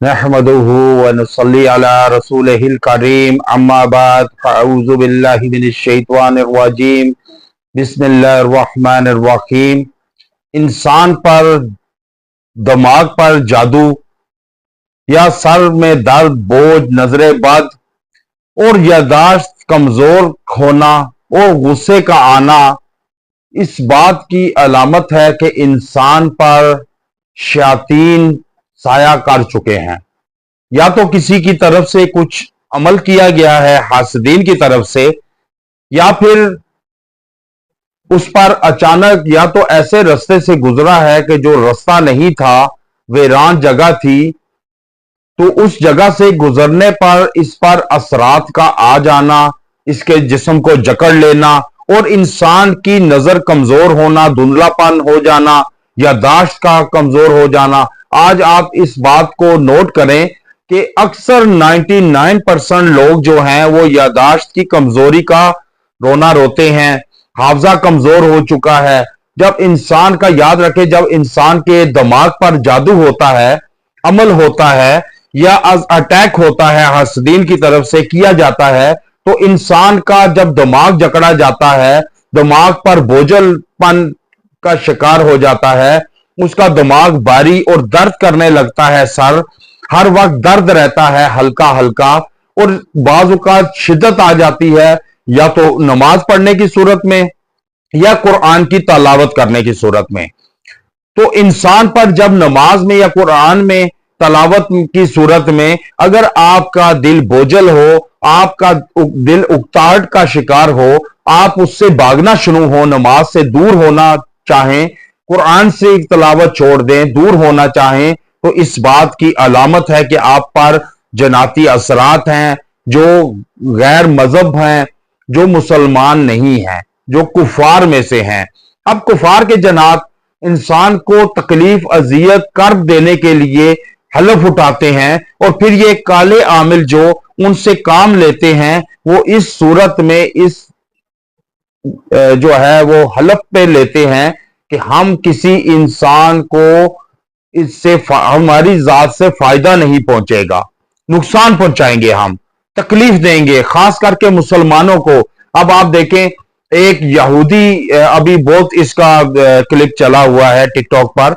نحمده ونصلي على رسوله الكريم اما بعد فاعوذ بالله من الشیطان الرجیم بسم اللہ الرحمن الرحیم۔ انسان پر دماغ پر جادو یا سر میں درد، بوجھ، نظر بد اور یادداشت کمزور ہونا اور غصے کا آنا اس بات کی علامت ہے کہ انسان پر شیاطین سایہ کر چکے ہیں۔ یا تو کسی کی طرف سے کچھ عمل کیا گیا ہے حاسدین کی طرف سے، یا پھر اس پر اچانک یا تو ایسے رستے سے گزرا ہے کہ جو رستہ نہیں تھا، ویران جگہ تھی، تو اس جگہ سے گزرنے پر اس پر اثرات کا آ جانا، اس کے جسم کو جکڑ لینا اور انسان کی نظر کمزور ہونا، دھندلا پن ہو جانا، یادداشت کا کمزور ہو جانا۔ آج آپ اس بات کو نوٹ کریں کہ اکثر 99% لوگ جو ہیں وہ یادداشت کی کمزوری کا رونا روتے ہیں، حافظہ کمزور ہو چکا ہے۔ جب انسان کا یاد رکھے، جب انسان کے دماغ پر جادو ہوتا ہے، عمل ہوتا ہے یا اٹیک ہوتا ہے حاسدین کی طرف سے کیا جاتا ہے، تو انسان کا جب دماغ جکڑا جاتا ہے، دماغ پر بوجھل پن کا شکار ہو جاتا ہے، اس کا دماغ بھاری اور درد کرنے لگتا ہے، سر ہر وقت درد رہتا ہے ہلکا ہلکا، اور بعض اوقات شدت آ جاتی ہے یا تو نماز پڑھنے کی صورت میں یا قرآن کی تلاوت کرنے کی صورت میں۔ تو انسان پر جب نماز میں یا قرآن میں تلاوت کی صورت میں اگر آپ کا دل بوجھل ہو، آپ کا دل اکتاہٹ کا شکار ہو، آپ اس سے بھاگنا شروع ہو، نماز سے دور ہونا چاہیں، قرآن سے تلاوت چھوڑ دیں، دور ہونا چاہیں، تو اس بات کی علامت ہے کہ آپ پر جناتی اثرات ہیں، جو غیر مذہب ہیں، جو مسلمان نہیں ہیں، جو کفار میں سے ہیں۔ اب کفار کے جنات انسان کو تکلیف، اذیت، کرب دینے کے لیے حلف اٹھاتے ہیں، اور پھر یہ کالے عامل جو ان سے کام لیتے ہیں وہ اس صورت میں اس جو ہے وہ حلف پہ لیتے ہیں کہ ہم کسی انسان کو اس سے ہماری ذات سے فائدہ نہیں پہنچے گا، نقصان پہنچائیں گے، ہم تکلیف دیں گے، خاص کر کے مسلمانوں کو۔ اب آپ دیکھیں ایک یہودی، ابھی بہت اس کا کلپ چلا ہوا ہے ٹک ٹاک پر،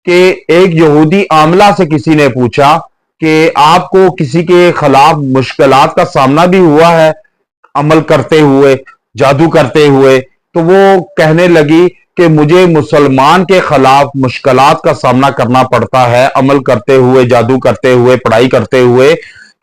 کہ ایک یہودی عاملہ سے کسی نے پوچھا کہ آپ کو کسی کے خلاف مشکلات کا سامنا بھی ہوا ہے عمل کرتے ہوئے، جادو کرتے ہوئے؟ تو وہ کہنے لگی کہ مجھے مسلمان کے خلاف مشکلات کا سامنا کرنا پڑتا ہے عمل کرتے ہوئے، جادو کرتے ہوئے، پڑھائی کرتے ہوئے،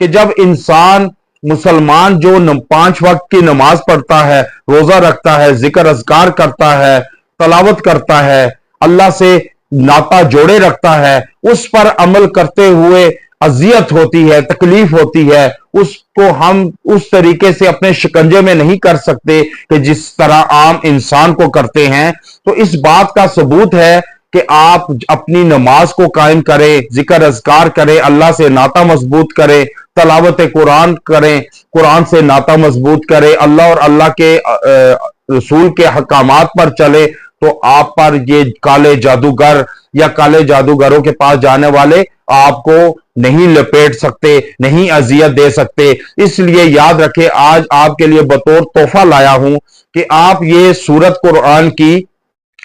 کہ جب انسان مسلمان جو 5 وقت کی نماز پڑھتا ہے، روزہ رکھتا ہے، ذکر اذکار کرتا ہے، تلاوت کرتا ہے، اللہ سے ناطہ جوڑے رکھتا ہے، اس پر عمل کرتے ہوئے اذیت ہوتی ہے، تکلیف ہوتی ہے، اس کو ہم اس طریقے سے اپنے شکنجے میں نہیں کر سکتے کہ جس طرح عام انسان کو کرتے ہیں۔ تو اس بات کا ثبوت ہے کہ آپ اپنی نماز کو قائم کریں، ذکر اذکار کریں، اللہ سے ناطہ مضبوط کریں، تلاوت قرآن کریں، قرآن سے ناطہ مضبوط کریں، اللہ اور اللہ کے رسول کے حکامات پر چلے، تو آپ پر یہ کالے جادوگر یا کالے جادوگروں کے پاس جانے والے آپ کو نہیں لپیٹ سکتے، نہیں اذیت دے سکتے۔ اس لیے یاد رکھیں، آج آپ کے لیے بطور تحفہ لایا ہوں کہ آپ یہ سورت قرآن کی،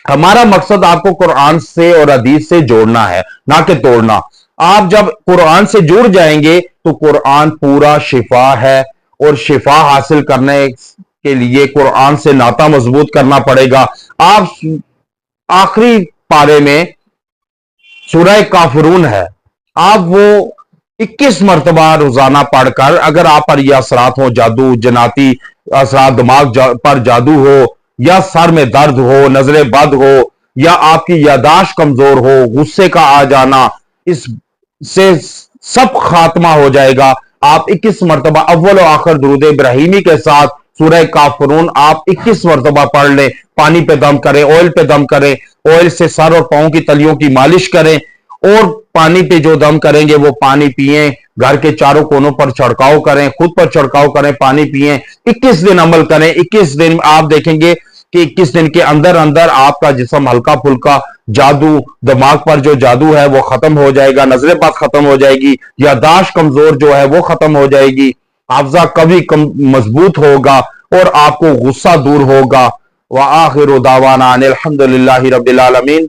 ہمارا مقصد آپ کو قرآن سے اور حدیث سے جوڑنا ہے، نہ کہ توڑنا۔ آپ جب قرآن سے جڑ جائیں گے تو قرآن پورا شفا ہے، اور شفا حاصل کرنے کے لیے قرآن سے ناطہ مضبوط کرنا پڑے گا۔ آپ آخری پارے میں سورہ کافرون ہے، آپ وہ 21 مرتبہ روزانہ پڑھ کر، اگر آپ پر یہ اثرات ہو، جادو، جناتی اثرات، دماغ پر جادو ہو، یا سر میں درد ہو، نظر بد ہو، یا آپ کی یادداشت کمزور ہو، غصے کا آ جانا، اس سے سب خاتمہ ہو جائے گا۔ آپ 21 مرتبہ اول و آخر درود ابراہیمی کے ساتھ سورہ کافرون آپ 21 مرتبہ پڑھ لیں، پانی پہ دم کریں، آئل پہ دم کریں، آئل سے سر اور پاؤں کی تلیوں کی مالش کریں، اور پانی پہ جو دم کریں گے وہ پانی پیئیں، گھر کے چاروں کونوں پر چھڑکاؤ کریں، خود پر چھڑکاؤ کریں، پانی پیئیں، 21 دن عمل کریں۔ 21 دن آپ دیکھیں گے کہ 21 دن کے اندر اندر آپ کا جسم ہلکا پھلکا جادو، دماغ پر جو جادو ہے وہ ختم ہو جائے گا، نظر بد ختم ہو جائے گی، یادداشت کمزور جو ہے وہ ختم ہو جائے گی، حافظہ کبھی مضبوط ہوگا اور آپ کو غصہ دور ہوگا۔ وآخر دعوانا ان الحمد للہ رب العالمین۔